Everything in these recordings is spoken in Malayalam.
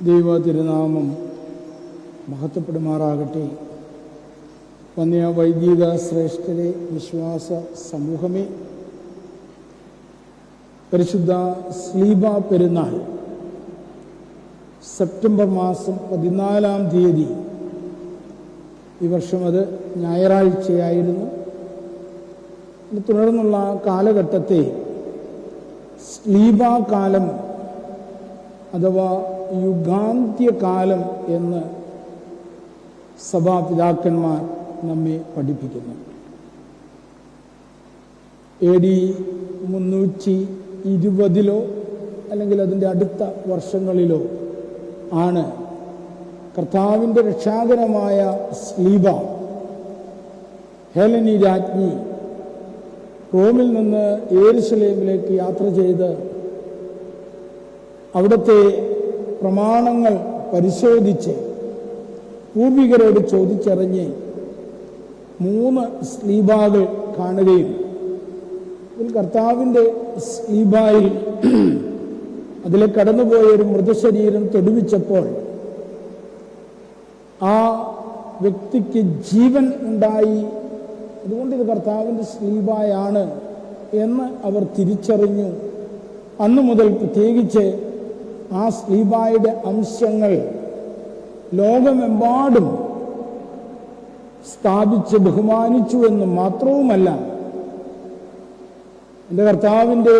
ദൈവ തിരുനാമം മഹത്വപ്പെടുമാറാകട്ടെ. വന്യ വൈദിക ശ്രേഷ്ഠരെ, വിശ്വാസ സമൂഹമേ, പരിശുദ്ധ സ്ലീബ പെരുന്നാൾ സെപ്റ്റംബർ മാസം 14-ാം തീയതി, ഈ വർഷം അത് ഞായറാഴ്ചയായിരുന്നു. തുടർന്നുള്ള കാലഘട്ടത്തെ സ്ലീബ കാലം അഥവാ യുഗാന്ത്യകാലം എന്ന് സഭാപിതാക്കന്മാർ നമ്മെ പഠിപ്പിക്കുന്നു. AD 320 അല്ലെങ്കിൽ അതിൻ്റെ അടുത്ത വർഷങ്ങളിലോ ആണ് കർത്താവിൻ്റെ രക്ഷാകരമായ സ്ലീബ ഹേലനി രാജ്ഞി റോമിൽ നിന്ന് യെരുശലേമിലേക്ക് യാത്ര ചെയ്ത് അവിടുത്തെ പ്രമാണങ്ങൾ പരിശോധിച്ച് പൂർവികരോട് ചോദിച്ചറിഞ്ഞ് 3 സ്ലീബാകൾ കാണുകയും ഇതിൽ കർത്താവിൻ്റെ സ്ലീബായിൽ അതിലെ കടന്നുപോയ ഒരു മൃതശരീരം തൊടുവിച്ചപ്പോൾ ആ വ്യക്തിക്ക് ജീവൻ ഉണ്ടായി. അതുകൊണ്ട് ഇത് കർത്താവിൻ്റെ സ്ലീബായാണ് എന്ന് അവർ തിരിച്ചറിഞ്ഞു. അന്നു മുതൽ പ്രത്യേകിച്ച് ആ സ്ലീബായുടെ അംശങ്ങൾ ലോകമെമ്പാടും സ്ഥാപിച്ച് ബഹുമാനിച്ചു എന്ന് മാത്രവുമല്ല, എൻ്റെ കർത്താവിൻ്റെ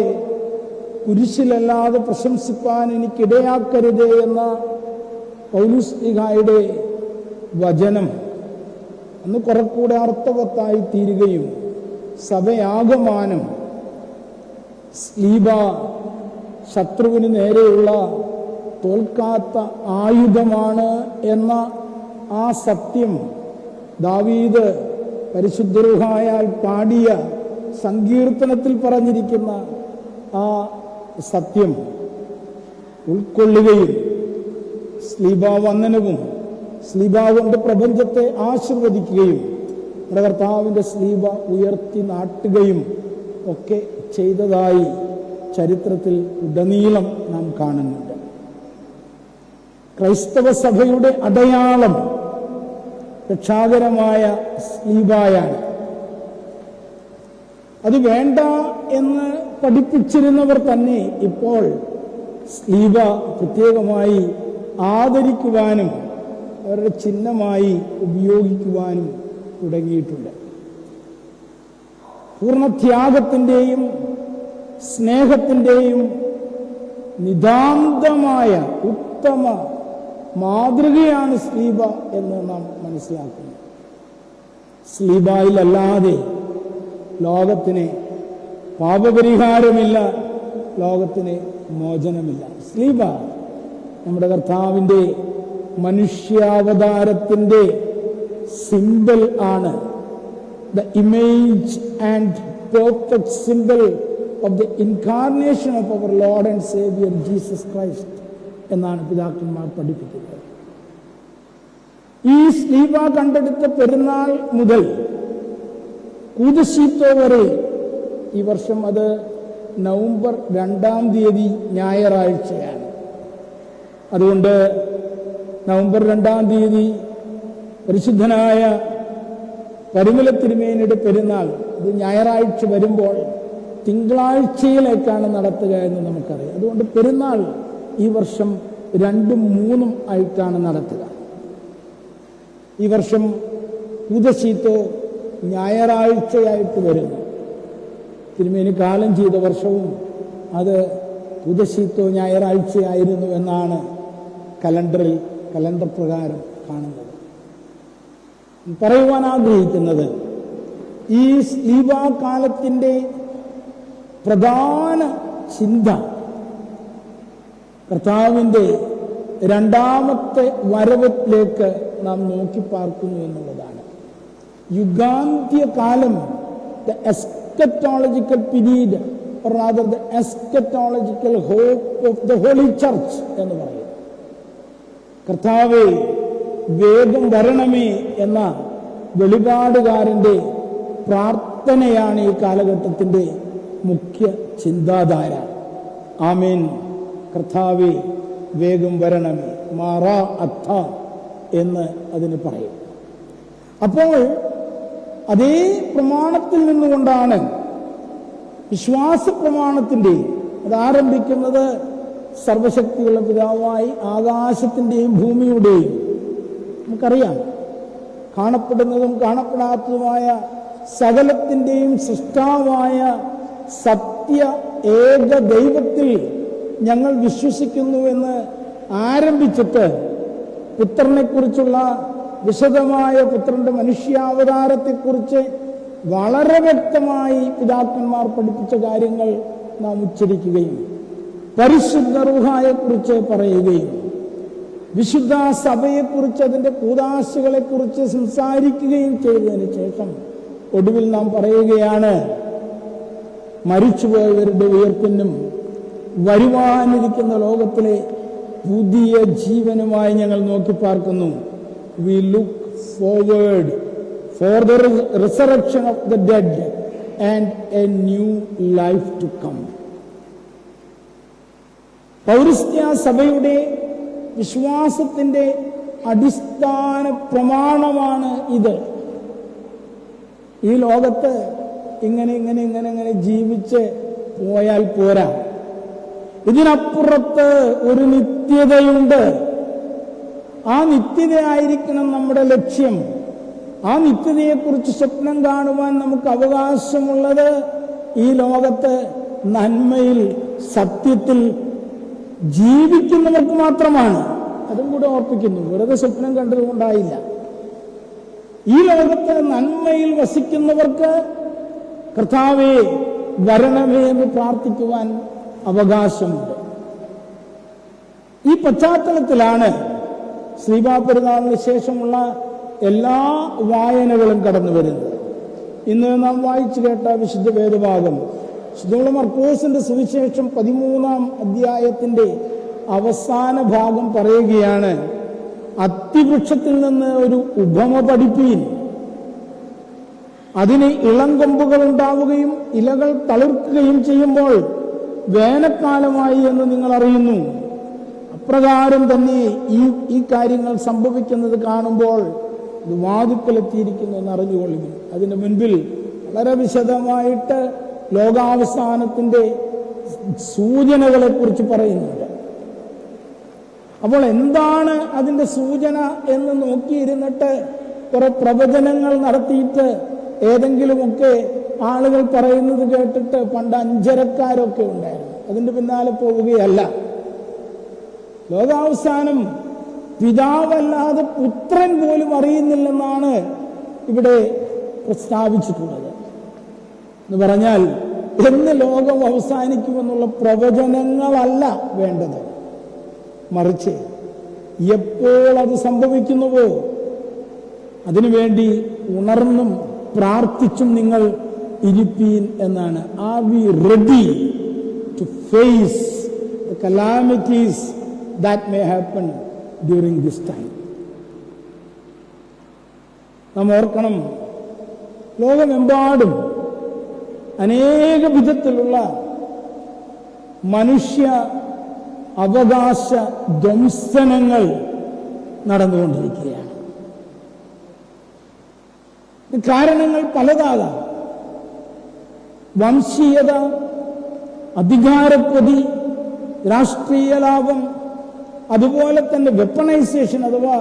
കുരിശിലല്ലാതെ പ്രശംസിപ്പാൻ എനിക്കിടയാക്കരുത് എന്ന പൗലോസ്ലീഹായുടെ വചനം അന്ന് കുറെക്കൂടെ അർത്ഥവത്തായി തീരുകയും സഭയാകമാനം സ്ലീബ ശത്രുവിന് നേരെയുള്ള തോൽക്കാത്ത ആയുധമാണ് എന്ന ആ സത്യം ദാവീദ് പരിശുദ്ധ റൂഹായാൽ പാടിയ സങ്കീർത്തനത്തിൽ പറഞ്ഞിരിക്കുന്ന ആ സത്യം ഉൾക്കൊള്ളുകയും സ്ലീബ വന്ദനവും സ്ലീബ കൊണ്ട് പ്രപഞ്ചത്തെ ആശീർവദിക്കുകയും കർത്താവിൻ്റെ സ്ലീബ ഉയർത്തി നാട്ടുകയും ഒക്കെ ചെയ്തതായി ചരിത്രത്തിൽ ഉടനീളം നാം കാണുന്നുണ്ട്. ക്രൈസ്തവ സഭയുടെ അടയാളം രക്ഷാകരമായ സ്ലീബായാണ്. അത് വേണ്ട എന്ന് പഠിപ്പിച്ചിരുന്നവർ തന്നെ ഇപ്പോൾ സ്ലീബ പ്രത്യേകമായി ആദരിക്കുവാനും അവരുടെ ചിഹ്നമായി ഉപയോഗിക്കുവാനും തുടങ്ങിയിട്ടുണ്ട്. പൂർണ്ണത്യാഗത്തിൻ്റെയും സ്നേഹത്തിൻ്റെയും നിതാന്തമായ ഉത്തമ മാതൃകയാണ് സ്ലീബ എന്ന് നാം മനസ്സിലാക്കുന്നു. സ്ലീബായിലല്ലാതെ ലോകത്തിന് പാപപരിഹാരമില്ല, ലോകത്തിന് മോചനമില്ല. സ്ലീബ നമ്മുടെ കർത്താവിൻ്റെ മനുഷ്യാവതാരത്തിൻ്റെ സിംബൽ ആണ്. The image and perfect symbol of the incarnation of our Lord and Savior Jesus Christ എന്നാണ് പിതാക്കന്മാർ പഠിപ്പിക്കുന്നത്. ഈ സ്ലീബ കണ്ടെടുത്ത പെരുന്നാൾ മുതൽ കൂദശീത്തോ വരെ, ഈ വർഷം അത് നവംബർ 2-ാം തീയതി ഞായറാഴ്ചയാണ്. അതുകൊണ്ട് നവംബർ 2-ാം തീയതി പരിശുദ്ധനായ പരിമല തിരുമേനിയുടെ പെരുന്നാൾ ഇത് ഞായറാഴ്ച വരുമ്പോൾ തിങ്കളാഴ്ചയിലേക്കാണ് നടത്തുക എന്ന് നമുക്കറിയാം. അതുകൊണ്ട് പെരുന്നാൾ ഈ വർഷം 2ഉം 3ഉം ആയിട്ടാണ് നടത്തുക. ഈ വർഷം കൂദശീത്തോ ഞായറാഴ്ചയായിട്ട് വരുന്നു. തിരുമേനി കാലം ചെയ്ത വർഷവും അത് കൂദശീത്തോ ഞായറാഴ്ചയായിരുന്നു എന്നാണ് കലണ്ടർ പ്രകാരം കാണുന്നത്. പറയുവാൻ ആഗ്രഹിക്കുന്നത്, ഈ സ്ലീബ കാലത്തിൻ്റെ പ്രധാന ചിന്ത കർത്താവിൻ്റെ 2ാമത്തെ വരവിലേക്ക് നാം നോക്കി പാർക്കുന്നു എന്നുള്ളതാണ്. യുഗാന്ത്യകാലം, the eschatological period, or rather the eschatological hope of the Holy Church എന്ന് പറയും. കർത്താവേ വേഗം വരണമേ എന്ന വെളിപാടുകാരൻ്റെ പ്രാർത്ഥനയാണ് ഈ കാലഘട്ടത്തിൻ്റെ മുഖ്യ ചിന്താധാര. ആമേൻ. കർത്താവേ വേഗം വരണമേ. മാറാ അത്ത എന്ന് അതിന് പറയും. അപ്പോൾ അതേ പ്രമാണത്തിൽ നിന്നുകൊണ്ടാണ് വിശ്വാസ പ്രമാണത്തിൻ്റെ അത് ആരംഭിക്കുന്നത്. സർവശക്തിയുള്ള പിതാവായി ആകാശത്തിൻ്റെയും ഭൂമിയുടെയും, നമുക്കറിയാം, കാണപ്പെടുന്നതും കാണപ്പെടാത്തതുമായ സകലത്തിൻ്റെയും സൃഷ്ടാവായ സത്യ ഏക ദൈവത്തിൽ ഞങ്ങൾ വിശ്വസിക്കുന്നുവെന്ന് ആരംഭിച്ചിട്ട് പുത്രനെക്കുറിച്ചുള്ള വിശദമായ പുത്രന്റെ മനുഷ്യാവതാരത്തെക്കുറിച്ച് വളരെ വ്യക്തമായി പിതാക്കന്മാർ പഠിപ്പിച്ച കാര്യങ്ങൾ നാം ഉച്ചരിക്കുകയും പരിശുദ്ധ റൂഹായെക്കുറിച്ച് പറയുകയും വിശുദ്ധ സഭയെക്കുറിച്ച് അതിൻ്റെ കൂദാശകളെക്കുറിച്ച് സംസാരിക്കുകയും ചെയ്തതിന് ശേഷം ഒടുവിൽ നാം പറയുകയാണ്, മരിച്ചുപോയവരുടെ ഉയർപ്പിനും വരുവാനിരിക്കുന്ന ലോകത്തിലെ പുതിയ ജീവനുമായി ഞങ്ങൾ നോക്കി പാർക്കുന്നു. We look forward for the resurrection of the dead and a new life to come. പൗരസ്ത്യ സഭയുടെ വിശ്വാസത്തിന്റെ അടിസ്ഥാന പ്രമാണമാണ് ഇത്. ഈ ലോകത്ത് ഇങ്ങനെ ജീവിച്ച് പോയാൽ പോരാ. ഇതിനപ്പുറത്ത് ഒരു നിത്യതയുണ്ട്. ആ നിത്യതയായിരിക്കണം നമ്മുടെ ലക്ഷ്യം. ആ നിത്യതയെക്കുറിച്ച് സ്വപ്നം കാണുവാൻ നമുക്ക് അവകാശമുള്ളത് ഈ ലോകത്ത് നന്മയിൽ സത്യത്തിൽ ജീവിക്കുന്നവർക്ക് മാത്രമാണ്. അതും കൂടെ ഓർപ്പിക്കുന്നു. വെറുതെ സ്വപ്നം കണ്ടതുകൊണ്ടായില്ല. ഈ ലോകത്ത് നന്മയിൽ വസിക്കുന്നവർക്ക് കർത്താവേ വരണമേ എന്ന് പ്രാർത്ഥിക്കുവാൻ അവകാശമുണ്ട്. ഈ പശ്ചാത്തലത്തിലാണ് ശ്രീബാ പെരുന്നാളിന് ശേഷമുള്ള എല്ലാ വായനകളും കടന്നു വരുന്നത്. ഇന്ന് നാം വായിച്ചു കേട്ട വിശുദ്ധ വേദഭാഗം വിശുദ്ധ മർക്കോസിന്റെ സുവിശേഷം 13-ാം അധ്യായത്തിന്റെ അവസാന ഭാഗം പറയുകയാണ്, അത്തിവൃക്ഷത്തിൽ നിന്ന് ഒരു ഉപമ പഠിപ്പീൻ. അതിന് ഇളംകൊമ്പുകൾ ഉണ്ടാവുകയും ഇലകൾ തളിർക്കുകയും ചെയ്യുമ്പോൾ വേനൽക്കാലമായി എന്ന് നിങ്ങൾ അറിയുന്നു. അപ്രകാരം തന്നെ ഈ കാര്യങ്ങൾ സംഭവിക്കുന്നത് കാണുമ്പോൾ ഇത് വാതിക്കലെത്തിയിരിക്കുന്നു എന്ന് അറിഞ്ഞുകൊള്ളുന്നു. അതിന് മുൻപിൽ വളരെ വിശദമായിട്ട് ലോകാവസാനത്തിന്റെ സൂചനകളെ കുറിച്ച് പറയുന്നുണ്ട്. അപ്പോൾ എന്താണ് അതിന്റെ സൂചന എന്ന് നോക്കിയിരുന്നിട്ട് കുറെ പ്രവചനങ്ങൾ നടത്തിയിട്ട് ഏതെങ്കിലുമൊക്കെ ആളുകൾ പറയുന്നത് കേട്ടിട്ട് പണ്ട് അഞ്ചരക്കാരൊക്കെ ഉണ്ടായിരുന്നു, അതിന്റെ പിന്നാലെ പോവുകയല്ല. ലോകാവസാനം പിതാവല്ലാതെ പുത്രൻ പോലും അറിയുന്നില്ലെന്നാണ് ഇവിടെ പ്രസ്താവിച്ചിട്ടുള്ളത്. എന്ന് പറഞ്ഞാൽ എന്ന് ലോകം അവസാനിക്കുമെന്നുള്ള പ്രവചനങ്ങളല്ല വേണ്ടത്, മറിച്ച് എപ്പോൾ അത് സംഭവിക്കുന്നുവോ അതിനുവേണ്ടി ഉണർന്നും പ്രാർത്ഥിച്ചും നിങ്ങൾ ഇരിപ്പീൻ എന്നാണ്. Are we ready to face the calamities that may happen during this time? നാം ഓർക്കണം, ലോകമെമ്പാടും അനേക വിധത്തിലുള്ള മനുഷ്യ അവകാശ ധ്വംസനങ്ങൾ നടന്നുകൊണ്ടിരിക്കുകയാണ്. കാരണങ്ങൾ പലതാകാം. വംശീയത, അധികാരക്കൊതി, രാഷ്ട്രീയ ലാഭം, അതുപോലെ തന്നെ വെപ്പണൈസേഷൻ അഥവാ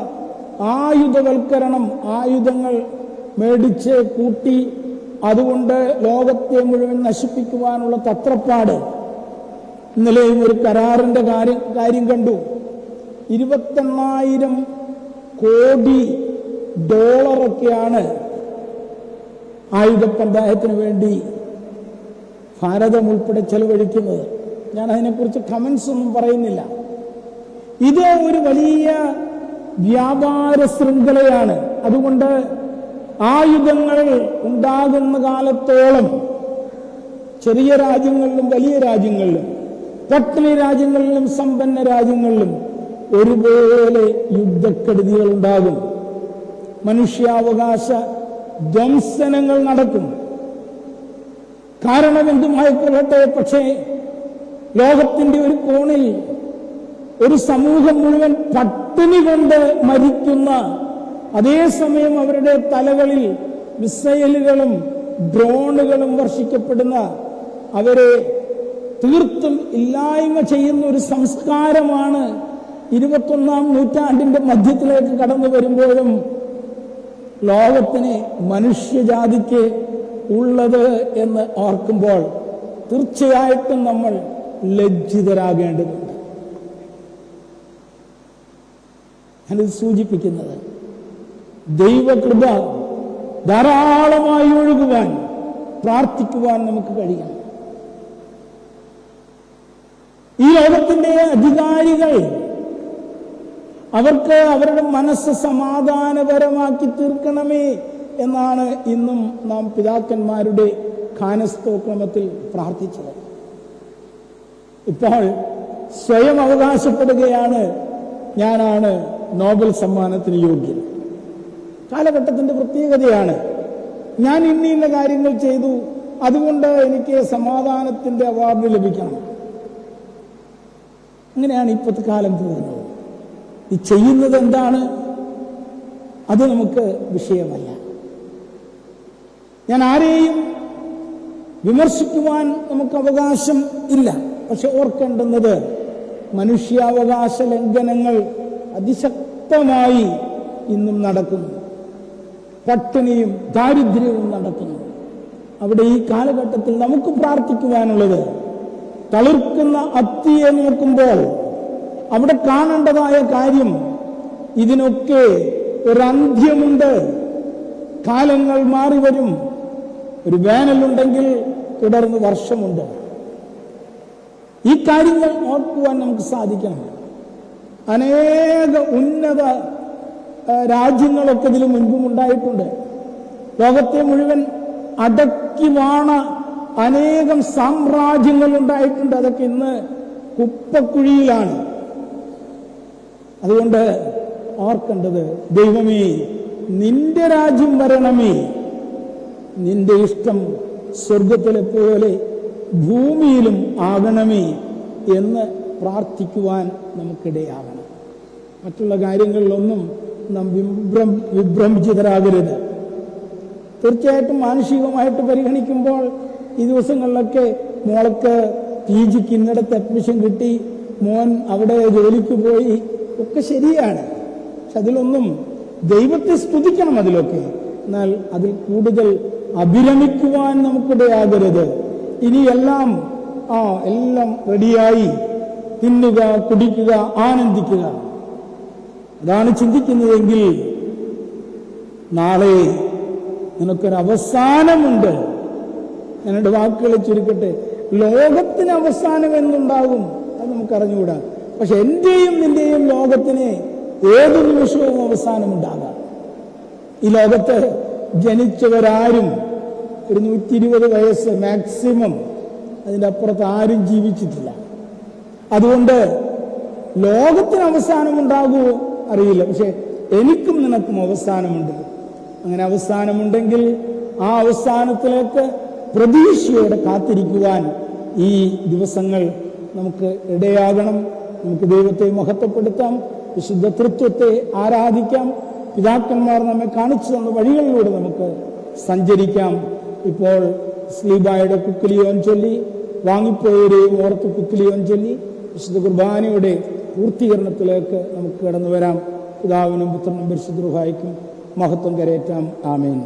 ആയുധവൽക്കരണം, ആയുധങ്ങൾ മേടിച്ച് കൂട്ടി അതുകൊണ്ട് ലോകത്തെ മുഴുവൻ നശിപ്പിക്കുവാനുള്ള തത്രപ്പാട്. ഇന്നലെയും ഒരു കരാറിന്റെ കാര്യം കണ്ടു. 28,000 കോടി ഡോളറൊക്കെയാണ് ആയുധ പന്തയത്തിന് വേണ്ടി ഭാരതം ഉൾപ്പെടെ ചെലവഴിക്കുന്നത്. ഞാൻ അതിനെക്കുറിച്ച് കമന്റ്സ് ഒന്നും പറയുന്നില്ല. ഇത് ഒരു വലിയ വ്യാപാര ശൃംഖലയാണ്. അതുകൊണ്ട് ആയുധങ്ങൾ ഉണ്ടാകുന്ന കാലത്തോളം ചെറിയ രാജ്യങ്ങളിലും വലിയ രാജ്യങ്ങളിലും പട്ടിണി രാജ്യങ്ങളിലും സമ്പന്ന രാജ്യങ്ങളിലും ഒരുപോലെ യുദ്ധക്കെടുതികൾ ഉണ്ടാകും, മനുഷ്യാവകാശ ധ്വംസനങ്ങൾ നടക്കും. കാരണം എന്തുമായിക്കൊള്ളട്ടെ, പക്ഷേ ലോകത്തിന്റെ ഒരു കോണിൽ ഒരു സമൂഹം മുഴുവൻ പട്ടിണി കൊണ്ട് മരിക്കുന്ന, അതേസമയം അവരുടെ തലകളിൽ മിസൈലുകളും ഡ്രോണുകളും വർഷിക്കപ്പെടുന്ന, അവരെ തീർത്തും ഇല്ലായ്മ ചെയ്യുന്ന ഒരു സംസ്കാരമാണ് 21-ാം നൂറ്റാണ്ടിന്റെ മധ്യത്തിലേക്ക് കടന്നു വരുമ്പോഴും ലോകത്തിന്, മനുഷ്യജാതിക്ക് ഉള്ളത് എന്ന് ഓർക്കുമ്പോൾ തീർച്ചയായിട്ടും നമ്മൾ ലജ്ജിതരാകേണ്ടതുണ്ട്. ഞാനിത് സൂചിപ്പിക്കുന്നത് ദൈവകൃപ ധാരാളമായി ഒഴുകുവാൻ, പ്രാർത്ഥിക്കുവാൻ നമുക്ക് കഴിയണം. ഈ ലോകത്തിന്റെ അധികാരികൾ അവർക്ക് അവരുടെ മനസ്സ് സമാധാനപരമാക്കി തീർക്കണമേ എന്നാണ് ഇന്നും നാം പിതാക്കന്മാരുടെ ഖാനസ്തോക്രമത്തിൽ പ്രാർത്ഥിച്ചത്. ഇപ്പോൾ സ്വയം അവകാശപ്പെടുകയാണ്, ഞാനാണ് നോബൽ സമ്മാനത്തിന് യോഗ്യൻ. കാലഘട്ടത്തിന്റെ പ്രത്യേകതയാണ്. ഞാൻ ഇന്ന കാര്യങ്ങൾ ചെയ്തു, അതുകൊണ്ട് എനിക്ക് സമാധാനത്തിന്റെ അവാർഡ് ലഭിക്കണം. അങ്ങനെയാണ് ഇപ്പോഴത്തെ കാലം പോകുന്നത്. ഈ ചെയ്യുന്നത് എന്താണ്, അത് നമുക്ക് വിഷയമല്ല. ഞാൻ ആരെയും വിമർശിക്കുവാൻ നമുക്ക് അവകാശം ഇല്ല. പക്ഷെ ഓർക്കേണ്ടുന്നത്, മനുഷ്യാവകാശ ലംഘനങ്ങൾ അതിശക്തമായി ഇന്നും നടക്കുന്നു. പട്ടിണിയും ദാരിദ്ര്യവും നടക്കുന്നു. അവിടെ ഈ കാലഘട്ടത്തിൽ നമുക്ക് പ്രാർത്ഥിക്കുവാനുള്ളത്, തളിർക്കുന്ന അത്തിയെ നോക്കുമ്പോൾ അവിടെ കാണേണ്ടതായ കാര്യം, ഇതിനൊക്കെ ഒരന്ത്യമുണ്ട്. കാലങ്ങൾ മാറി വരും. ഒരു വേനലുണ്ടെങ്കിൽ തുടർന്ന് വർഷമുണ്ട്. ഈ കാര്യങ്ങൾ ഓർക്കുവാൻ നമുക്ക് സാധിക്കണം. അനേക ഉന്നത രാജ്യങ്ങളൊക്കെ ഇതിനു മുൻപും ഉണ്ടായിട്ടുണ്ട്. ലോകത്തെ മുഴുവൻ അടക്കി വാണ അനേകം സാമ്രാജ്യങ്ങൾ ഉണ്ടായിട്ടുണ്ട്. അതൊക്കെ ഇന്ന് കുപ്പക്കുഴിയിലാണ്. അതുകൊണ്ട് ഓർക്കേണ്ടത്, ദൈവമേ, നിന്റെ രാജ്യം വരണമേ, നിന്റെ ഇഷ്ടം സ്വർഗത്തിലെ പോലെ ഭൂമിയിലും ആകണമേ എന്ന് പ്രാർത്ഥിക്കുവാൻ നമുക്കിടയാകണം. മറ്റുള്ള കാര്യങ്ങളിലൊന്നും നാം വിഭ്രമിച്ചിതരാകരുത്. തീർച്ചയായിട്ടും മാനുഷികമായിട്ട് പരിഗണിക്കുമ്പോൾ ഈ ദിവസങ്ങളിലൊക്കെ മോൾക്ക് PGക്ക് ഇന്നിടത്ത് അഡ്മിഷൻ കിട്ടി, മോൻ അവിടെ ജോലിക്ക് പോയി, ഒക്കെ ശരിയാണ്. പക്ഷെ അതിലൊന്നും ദൈവത്തെ സ്തുതിക്കണം അതിലൊക്കെ. എന്നാൽ അതിൽ കൂടുതൽ അഭിരമിക്കുവാൻ നമുക്കിടയാകരുത്. ഇനി എല്ലാം റെഡിയായി, തിന്നുക, കുടിക്കുക, ആനന്ദിക്കുക, അതാണ് ചിന്തിക്കുന്നതെങ്കിൽ നാളെ നിനക്കൊരവസാനമുണ്ട്. ഞാനെന്റെ വാക്കുകളെ ചുരുക്കട്ടെ. ലോകത്തിന് അവസാനം എന്നുണ്ടാകും അത് നമുക്കറിഞ്ഞുകൂടാ. പക്ഷെ എന്റെയും നിന്റെയും ലോകത്തിന് ഏതു നിമിഷവും അവസാനമുണ്ടാകാം. ഈ ലോകത്ത് ജനിച്ചവരാരും ഒരു 120 വയസ്സ് മാക്സിമം, അതിൻ്റെ അപ്പുറത്ത് ആരും ജീവിച്ചിട്ടില്ല. അതുകൊണ്ട് ലോകത്തിന് അവസാനമുണ്ടാകുമോ അറിയില്ല. പക്ഷെ എനിക്കും നിനക്കും അവസാനമുണ്ട്. അങ്ങനെ അവസാനമുണ്ടെങ്കിൽ ആ അവസാനത്തിലേക്ക് പ്രതീക്ഷയോടെ കാത്തിരിക്കുവാൻ ഈ ദിവസങ്ങൾ നമുക്ക് ഇടയാകണം. നമുക്ക് ദൈവത്തെ മഹത്വപ്പെടുത്താം, വിശുദ്ധ തൃത്വത്തെ ആരാധിക്കാം, പിതാക്കന്മാർ നമ്മെ കാണിച്ചു തന്ന വഴികളിലൂടെ നമുക്ക് സഞ്ചരിക്കാം. ഇപ്പോൾ സ്ലീബായുടെ കുക്കുലിയോൻ ചൊല്ലി, വാങ്ങിപ്പോയവരെയും ഓർത്ത് കുക്കുലിയോൻ ചൊല്ലി വിശുദ്ധ കുർബാനയുടെ പൂർത്തീകരണത്തിലേക്ക് നമുക്ക് കടന്നു വരാം. പിതാവിനും പുത്രനും പരിശുദ്ധ റൂഹായിക്കും മഹത്വം കരയറ്റാം. ആമേൻ.